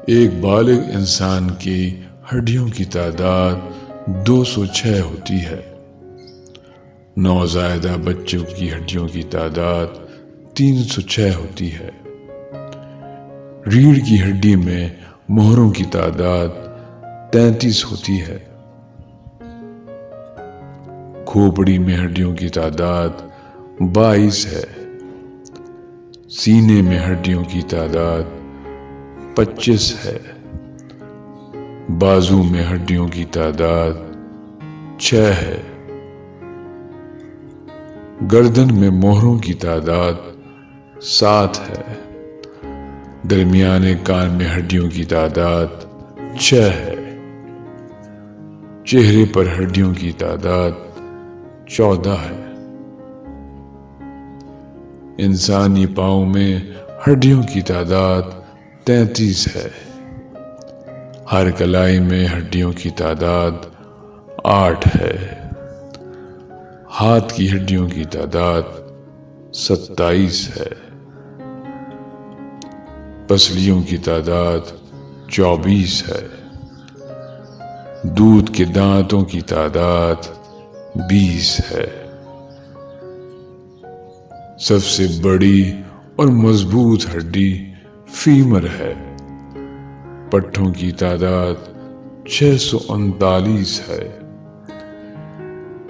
ایک بالغ انسان کی ہڈیوں کی تعداد 206 ہوتی ہے۔ نوزائیدہ بچوں کی ہڈیوں کی تعداد 306 ہوتی ہے۔ ریڑھ کی ہڈی میں مہروں کی تعداد 33 ہوتی ہے۔ کھوپڑی میں ہڈیوں کی تعداد 22 ہے۔ سینے میں ہڈیوں کی تعداد 25 ہے۔ بازو میں ہڈیوں کی تعداد 6 ہے۔ گردن میں مہروں کی تعداد 7 ہے۔ درمیانے کان میں ہڈیوں کی تعداد 6 ہے۔ چہرے پر ہڈیوں کی تعداد 14 ہے۔ انسانی پاؤں میں ہڈیوں کی تعداد 33 ہے۔ ہر کلائی میں ہڈیوں کی تعداد 8 ہے۔ ہاتھ کی ہڈیوں کی تعداد 27 ہے۔ پسلیوں کی تعداد 24 ہے۔ دودھ کے دانتوں کی تعداد 20 ہے۔ سب سے بڑی اور مضبوط ہڈی فیمر ہے۔ پٹھوں کی تعداد 639 ہے۔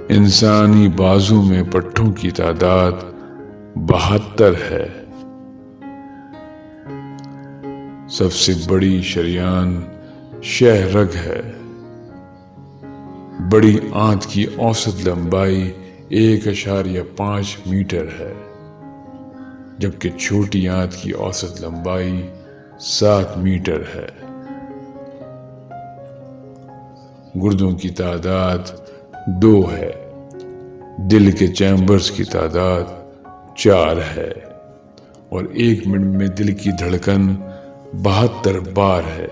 انسانی بازو میں پٹھوں کی تعداد 72 ہے۔ سب سے بڑی شریان شہ رگ ہے۔ بڑی آنت کی اوسط لمبائی 1.5 میٹر ہے، جبکہ چھوٹی آنت کی اوسط لمبائی 7 میٹر ہے۔ گردوں کی تعداد 2 ہے۔ دل کے چیمبرز کی تعداد 4 ہے اور 1 منٹ میں دل کی دھڑکن 72 بار ہے۔